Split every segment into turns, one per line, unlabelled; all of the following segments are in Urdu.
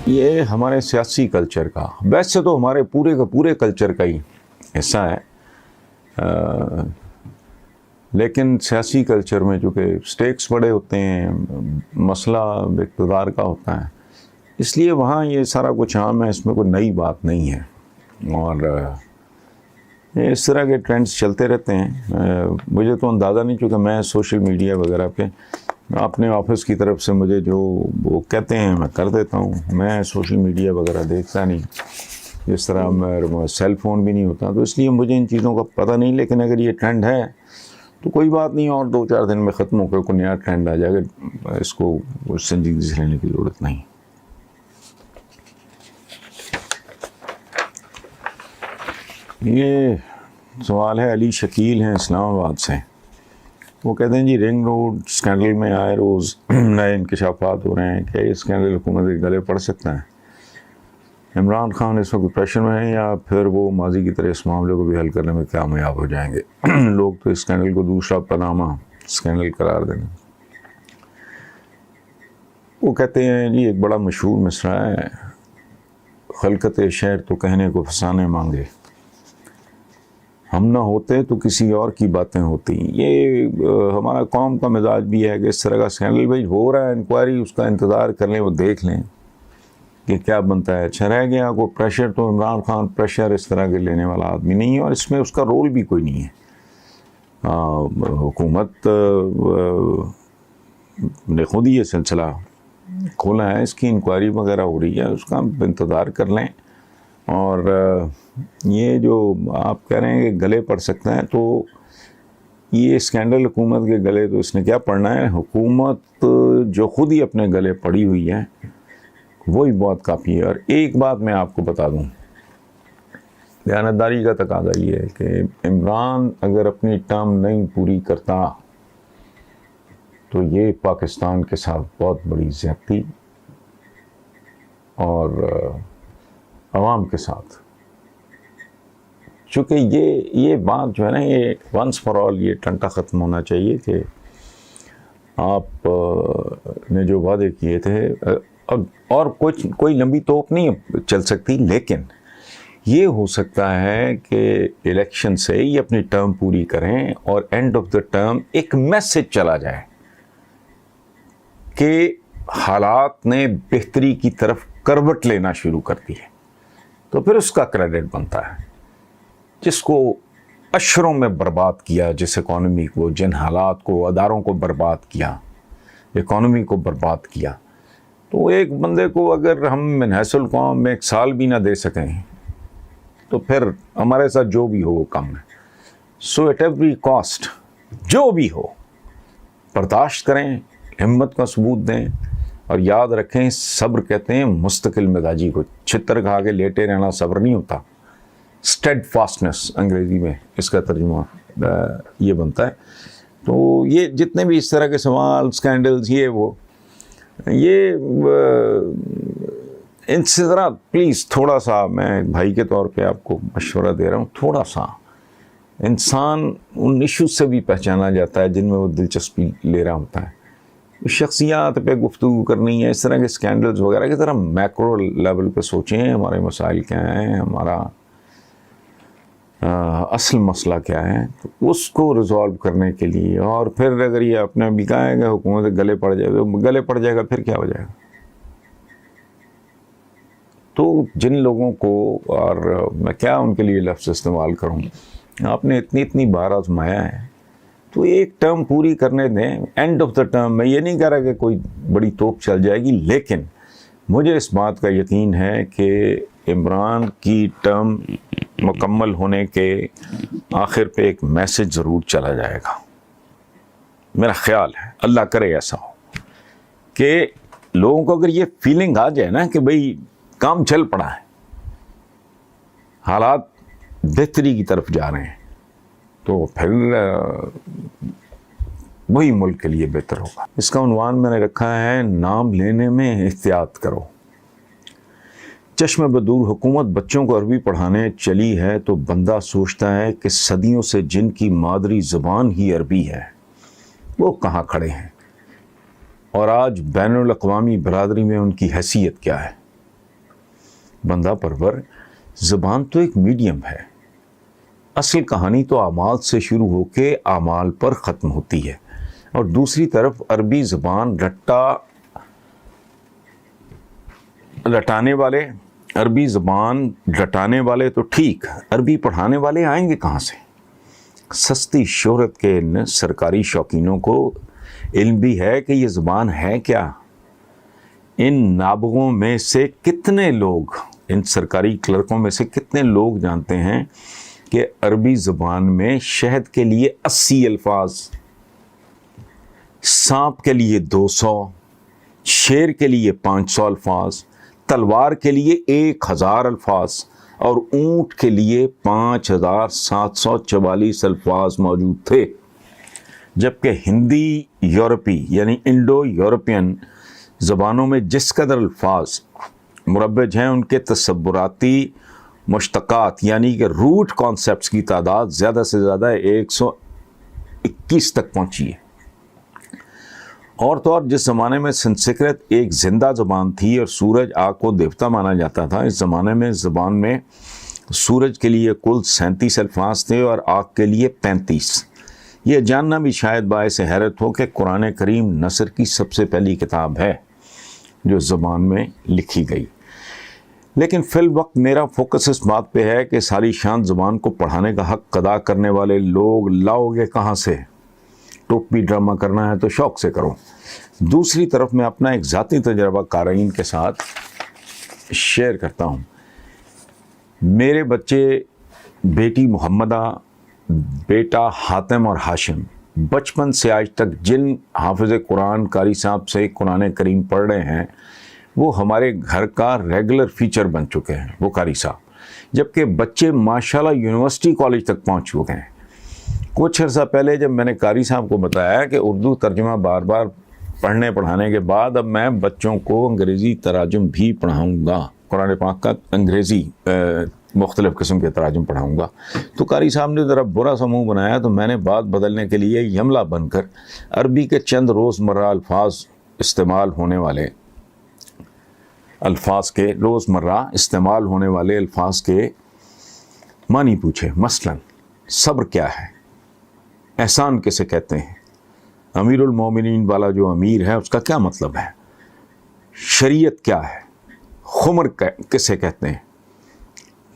یہ ہمارے سیاسی کلچر کا، ویسے تو ہمارے پورے کا پورے کلچر کا ہی حصہ ہے، لیکن سیاسی کلچر میں چونکہ سٹیکس بڑے ہوتے ہیں، مسئلہ اقتدار کا ہوتا ہے، اس لیے وہاں یہ سارا کچھ عام ہے، اس میں کوئی نئی بات نہیں ہے، اور اس طرح کے ٹرینڈز چلتے رہتے ہیں۔ مجھے تو اندازہ نہیں، چونکہ میں سوشل میڈیا وغیرہ پہ اپنے آفس کی طرف سے مجھے جو وہ کہتے ہیں میں کر دیتا ہوں، میں سوشل میڈیا وغیرہ دیکھتا نہیں، جس طرح میرا سیل فون بھی نہیں ہوتا، تو اس لیے مجھے ان چیزوں کا پتہ نہیں، لیکن اگر یہ ٹرینڈ ہے تو کوئی بات نہیں، اور 2-4 دن میں ختم ہو کر کوئی نیا ٹرینڈ آ جائے گا، اس کو سنجیدگی سے لینے کی ضرورت نہیں۔ یہ سوال ہے، علی شکیل ہیں اسلام آباد سے، وہ کہتے ہیں جی رنگ روڈ اسکینڈل میں آئے روز نئے انکشافات ہو رہے ہیں، کیا یہ اسکینڈل حکومت کے گلے پڑ سکتا ہے؟ عمران خان اس وقت پریشر میں ہیں یا پھر وہ ماضی کی طرح اس معاملے کو بھی حل کرنے میں کامیاب ہو جائیں گے؟ لوگ تو اسکینڈل کو دوسرا پاناما اسکینڈل قرار دیں گے۔ وہ کہتے ہیں جی ایک بڑا مشہور مصرع ہے، خلقت شعر تو کہنے کو فسانے مانگے، ہم نہ ہوتے تو کسی اور کی باتیں ہوتی۔ یہ ہمارا قوم کا مزاج بھی ہے کہ اس طرح کا اسکینڈل بھائی ہو رہا ہے، انکوائری اس کا انتظار کر لیں، وہ دیکھ لیں کہ کیا بنتا ہے۔ اچھا رہ گیا کو پریشر، تو عمران خان پریشر اس طرح کے لینے والا آدمی نہیں ہے، اور اس میں اس کا رول بھی کوئی نہیں ہے۔ حکومت نے خود ہی یہ سلسلہ کھولا ہے، اس کی انکوائری وغیرہ ہو رہی ہے، اس کا انتظار کر لیں۔ اور یہ جو آپ کہہ رہے ہیں کہ گلے پڑ سکتا ہے، تو یہ اسکینڈل حکومت کے گلے تو اس نے کیا پڑنا ہے؟ حکومت جو خود ہی اپنے گلے پڑی ہوئی ہے وہی بہت کافی ہے۔ اور ایک بات میں آپ کو بتا دوں، دیانتداری کا تقاضا یہ ہے کہ عمران اگر اپنی ٹرم نہیں پوری کرتا تو یہ پاکستان کے ساتھ بہت بڑی زیادتی، اور عوام کے ساتھ، چونکہ یہ بات جو ہے نا، یہ ونس فار آل یہ ٹنٹا ختم ہونا چاہیے کہ آپ نے جو وعدے کیے تھے، اور کوئی لمبی توپ نہیں چل سکتی، لیکن یہ ہو سکتا ہے کہ الیکشن سے ہی اپنی ٹرم پوری کریں اور اینڈ آف دا ٹرم ایک میسج چلا جائے کہ حالات نے بہتری کی طرف کروٹ لینا شروع کر دی ہے، تو پھر اس کا کریڈٹ بنتا ہے۔ جس کو اشروں میں برباد کیا، جس اکانومی کو، جن حالات کو، اداروں کو برباد کیا، اکانومی کو برباد کیا، تو ایک بندے کو اگر ہم من حیث القوم میں 1 سال بھی نہ دے سکیں تو پھر ہمارے ساتھ جو بھی ہو وہ کم ہے۔ سو ایٹ ایوری کاسٹ جو بھی ہو برداشت کریں، ہمت کا ثبوت دیں، اور یاد رکھیں صبر کہتے ہیں مستقل مزاجی کو، چھتر کھا کے لیٹے رہنا صبر نہیں ہوتا، اسٹیڈ فاسٹنس انگریزی میں اس کا ترجمہ یہ بنتا ہے۔ تو یہ جتنے بھی اس طرح کے سوال، اسکینڈلز، یہ ان سے ذرا پلیز تھوڑا سا، میں بھائی کے طور پہ آپ کو مشورہ دے رہا ہوں، تھوڑا سا انسان ان ایشوز سے بھی پہچانا جاتا ہے جن میں وہ دلچسپی لے رہا ہوتا ہے۔ شخصیات پہ گفتگو کرنی ہے، اس طرح کے اسکینڈلز وغیرہ کی طرح میکرو لیول پہ سوچیں ہمارے مسائل کیا ہیں، ہمارا اصل مسئلہ کیا ہے، تو اس کو ریزالو کرنے کے لیے۔ اور پھر اگر یہ اپنے بھی کہا ہے کہ حکومت گلے پڑ جائے تو گلے پڑ جائے گا، پھر کیا ہو جائے گا؟ تو جن لوگوں کو، اور میں کیا ان کے لیے لفظ استعمال کروں، آپ نے اتنی بار آزمایا ہے تو ایک ٹرم پوری کرنے دیں، اینڈ آف دا ٹرم میں یہ نہیں کہہ رہا کہ کوئی بڑی توپ چل جائے گی، لیکن مجھے اس بات کا یقین ہے کہ عمران کی ٹرم مکمل ہونے کے آخر پہ ایک میسج ضرور چلا جائے گا، میرا خیال ہے، اللہ کرے ایسا ہو کہ لوگوں کو اگر یہ فیلنگ آ جائے نا کہ بھئی کام چل پڑا ہے، حالات بہتری کی طرف جا رہے ہیں، تو پھر وہی ملک کے لیے بہتر ہوگا۔ اس کا عنوان میں نے رکھا ہے نام لینے میں احتیاط کرو۔ چشم بدور حکومت بچوں کو عربی پڑھانے چلی ہے تو بندہ سوچتا ہے کہ صدیوں سے جن کی مادری زبان ہی عربی ہے وہ کہاں کھڑے ہیں، اور آج بین الاقوامی برادری میں ان کی حیثیت کیا ہے۔ بندہ پرور، زبان تو ایک میڈیم ہے، اصل کہانی تو اعمال سے شروع ہو کے اعمال پر ختم ہوتی ہے، اور دوسری طرف عربی زبان عربی زبان رٹانے والے تو ٹھیک، عربی پڑھانے والے آئیں گے کہاں سے؟ سستی شہرت کے ان سرکاری شوقینوں کو علم بھی ہے کہ یہ زبان ہے کیا۔ ان نابغوں میں سے کتنے لوگ، ان سرکاری کلرکوں میں سے کتنے لوگ جانتے ہیں کہ عربی زبان میں شہد کے لیے 80 الفاظ، سانپ کے لیے 200، شیر کے لیے 500 الفاظ، تلوار کے لیے 1000 الفاظ اور اونٹ کے لیے 5744 الفاظ موجود تھے، جبکہ ہندی یورپی یعنی انڈو یورپین زبانوں میں جس قدر الفاظ مربج ہیں، ان کے تصوراتی مشتقات یعنی کہ روٹ کانسیپٹس کی تعداد زیادہ سے زیادہ 121 تک پہنچی ہے۔ اور تو اور جس زمانے میں سنسکرت ایک زندہ زبان تھی اور سورج آگ کو دیوتا مانا جاتا تھا، اس زمانے میں زبان میں سورج کے لیے کل 37 الفاظ تھے اور آگ کے لیے 35۔ یہ جاننا بھی شاید باعث حیرت ہو کہ قرآن کریم نثر کی سب سے پہلی کتاب ہے جو زبان میں لکھی گئی۔ لیکن فی الوقت میرا فوکس اس بات پہ ہے کہ ساری شان زبان کو پڑھانے کا حق ادا کرنے والے لوگ لاؤ گے کہاں سے؟ ٹوپی ڈرامہ کرنا ہے تو شوق سے کرو۔ دوسری طرف میں اپنا ایک ذاتی تجربہ قارئین کے ساتھ شیئر کرتا ہوں۔ میرے بچے، بیٹی محمدہ، بیٹا حاتم اور ہاشم، بچپن سے آج تک جن حافظ قرآن قاری صاحب سے قرآن کریم پڑھ رہے ہیں وہ ہمارے گھر کا ریگولر فیچر بن چکے ہیں، وہ قاری صاحب، جبکہ بچے ماشاءاللہ یونیورسٹی کالج تک پہنچ چکے ہیں۔ کچھ عرصہ پہلے جب میں نے قاری صاحب کو بتایا کہ اردو ترجمہ بار بار پڑھنے پڑھانے کے بعد اب میں بچوں کو انگریزی تراجم بھی پڑھاؤں گا، قرآن پاک کا انگریزی مختلف قسم کے تراجم پڑھاؤں گا، تو قاری صاحب نے ذرا برا سا منہ بنایا، تو میں نے بات بدلنے کے لیے یملا بن کر عربی کے چند روزمرہ استعمال ہونے والے الفاظ کے معنی پوچھے۔ مثلا صبر کیا ہے؟ احسان کسے کہتے ہیں؟ امیر المومنین والا جو امیر ہے اس کا کیا مطلب ہے؟ شریعت کیا ہے؟ خمر کسے کہتے ہیں؟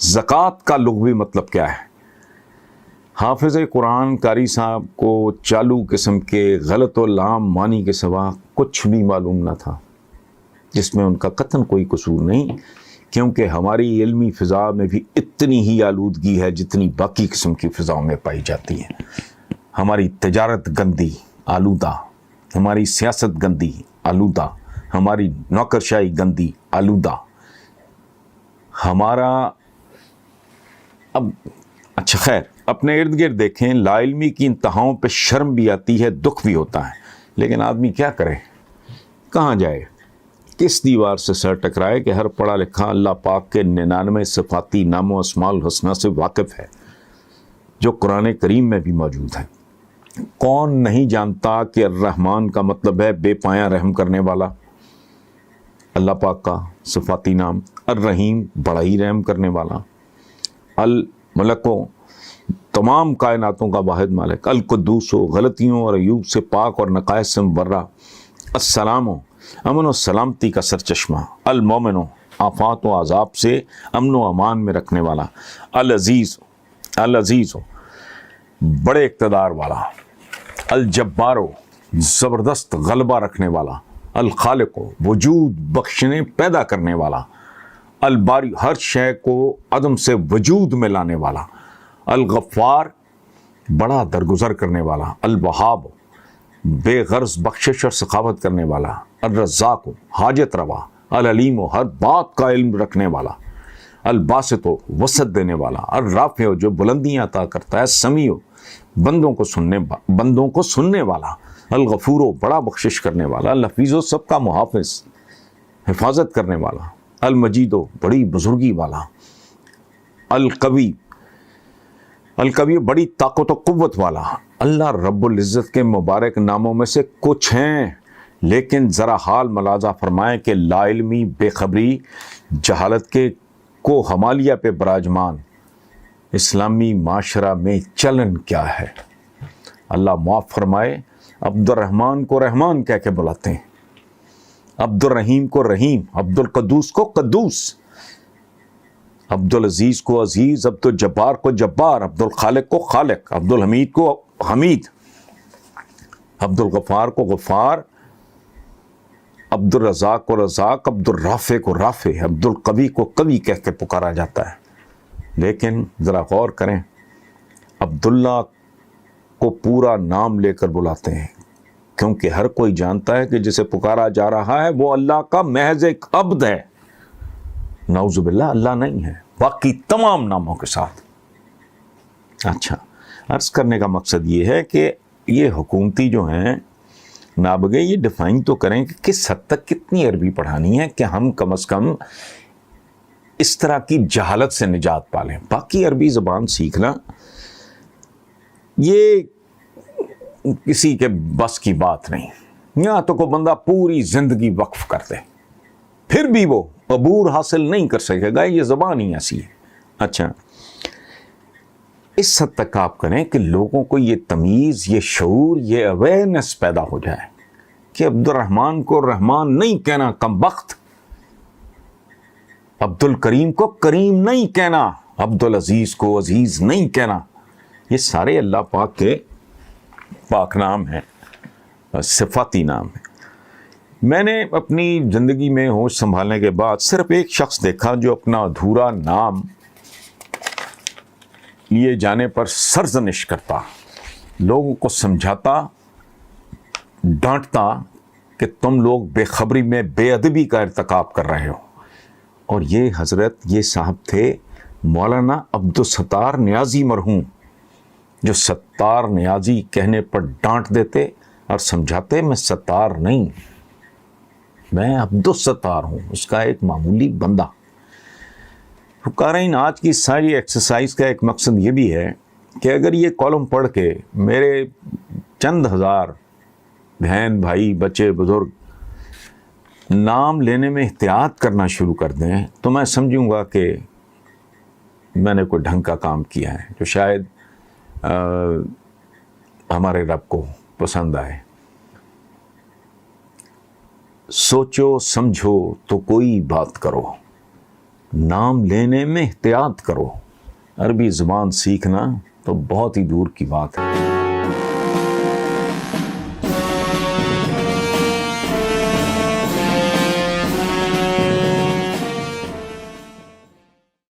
زکوٰۃ کا لغوی مطلب کیا ہے؟ حافظ قرآن قاری صاحب کو چالو قسم کے غلط و لام معنی کے سوا کچھ بھی معلوم نہ تھا، جس میں ان کا قطعاً کوئی قصور نہیں، کیونکہ ہماری علمی فضا میں بھی اتنی ہی آلودگی ہے جتنی باقی قسم کی فضاؤں میں پائی جاتی ہے۔ ہماری تجارت گندی، آلودہ، ہماری سیاست گندی، آلودہ، ہماری نوکرشاہی گندی، آلودہ، ہمارا اچھا خیر، اپنے ارد گرد دیکھیں، لا علمی کی انتہاؤں پہ شرم بھی آتی ہے، دکھ بھی ہوتا ہے، لیکن آدمی کیا کرے؟ کہاں جائے؟ کس دیوار سے سر ٹکرائے کہ ہر پڑھا لکھا اللہ پاک کے 99 صفاتی نام و اسماء الحسنہ سے واقف ہے جو قرآن کریم میں بھی موجود ہیں۔ کون نہیں جانتا کہ الرحمن کا مطلب ہے بے پایاں رحم کرنے والا، اللہ پاک کا صفاتی نام، الرحیم بڑا ہی رحم کرنے والا، الملکو تمام کائناتوں کا واحد مالک، القدوس غلطیوں اور عیوب سے پاک اور نقائص سے مبرہ، السلام امن و سلامتی کا سرچشمہ، المومن آفات و عذاب سے امن و امان میں رکھنے والا، العزیز بڑے اقتدار والا، الجبار زبردست غلبہ رکھنے والا، الخالق وجود بخشنے پیدا کرنے والا، الباری ہر شے کو عدم سے وجود میں لانے والا، الغفار بڑا درگزر کرنے والا، الوہاب بے غرض بخشش اور سخاوت کرنے والا، الرزاق حاجت روا، العلیم ہر بات کا علم رکھنے والا، الباسط وسعت دینے والا، الرافع جو بلندیاں عطا کرتا ہے، سمیع بندوں کو سننے والا، الغفور بڑا بخشش کرنے والا، الحفیظ سب کا محافظ حفاظت کرنے والا، المجید بڑی بزرگی والا، القوی بڑی طاقت و قوت والا۔ اللہ رب العزت کے مبارک ناموں میں سے کچھ ہیں، لیکن ذرا حال ملاحظہ فرمائیں کہ لا علمی، بے خبری، جہالت کے کو ہمالیہ پہ براجمان اسلامی معاشرہ میں چلن کیا ہے؟ اللہ معاف فرمائے، عبد الرحمن کو رحمان کہہ کے بلاتے ہیں، عبد الرحیم کو رحیم، عبد القدوس کو قدوس، عبد العزیز کو عزیز، عبد الجبار کو جبار، عبد الخالق کو خالق، عبد الحمید کو حمید، عبد الغفار کو غفار، عبد الرزاق کو رزاق، عبد الرافع کو رافع، عبد القوی کو قوی کہہ کے پکارا جاتا ہے۔ لیکن ذرا غور کریں، عبداللہ کو پورا نام لے کر بلاتے ہیں، کیونکہ ہر کوئی جانتا ہے کہ جسے پکارا جا رہا ہے وہ اللہ کا محض ایک عبد ہے، نعوذ باللہ اللہ نہیں ہے، باقی تمام ناموں کے ساتھ۔ اچھا، عرض کرنے کا مقصد یہ ہے کہ یہ حکومتی جو ہیں نابغے یہ ڈیفائن تو کریں کہ کس حد تک کتنی عربی پڑھانی ہے کہ ہم کم از کم اس طرح کی جہالت سے نجات پالیں۔ باقی عربی زبان سیکھنا یہ کسی کے بس کی بات نہیں، یہاں تو کوئی بندہ پوری زندگی وقف کر دے پھر بھی وہ عبور حاصل نہیں کر سکے گا، یہ زبان ہی ایسی ہے۔ اچھا، اس حد تک آپ کریں کہ لوگوں کو یہ تمیز، یہ شعور، یہ اویئرنس پیدا ہو جائے کہ عبد الرحمن کو رحمان نہیں کہنا کم بخت، عبد الکریم کو کریم نہیں کہنا، عبد العزیز کو عزیز نہیں کہنا۔ یہ سارے اللہ پاک کے پاک نام ہیں، صفاتی نام ہیں۔ میں نے اپنی زندگی میں ہوش سنبھالنے کے بعد صرف ایک شخص دیکھا جو اپنا ادھورا نام لیے جانے پر سرزنش کرتا، لوگوں کو سمجھاتا، ڈانٹتا کہ تم لوگ بے خبری میں بے ادبی کا ارتکاب کر رہے ہو۔ اور یہ حضرت، یہ صاحب تھے مولانا عبدالستار نیازی مرحوم، جو ستار نیازی کہنے پر ڈانٹ دیتے اور سمجھاتے میں ستار نہیں، میں عبدالستار ہوں، اس کا ایک معمولی بندہ۔ قارئین، آج کی ساری ایکسرسائز کا ایک مقصد یہ بھی ہے کہ اگر یہ کالم پڑھ کے میرے چند ہزار بہن بھائی بچے بزرگ نام لینے میں احتیاط کرنا شروع کر دیں تو میں سمجھوں گا کہ میں نے کوئی ڈھنگ کا کام کیا ہے جو شاید ہمارے رب کو پسند آئے۔ سوچو سمجھو تو کوئی بات کرو، نام لینے میں احتیاط کرو، عربی زبان سیکھنا تو بہت ہی دور کی بات ہے۔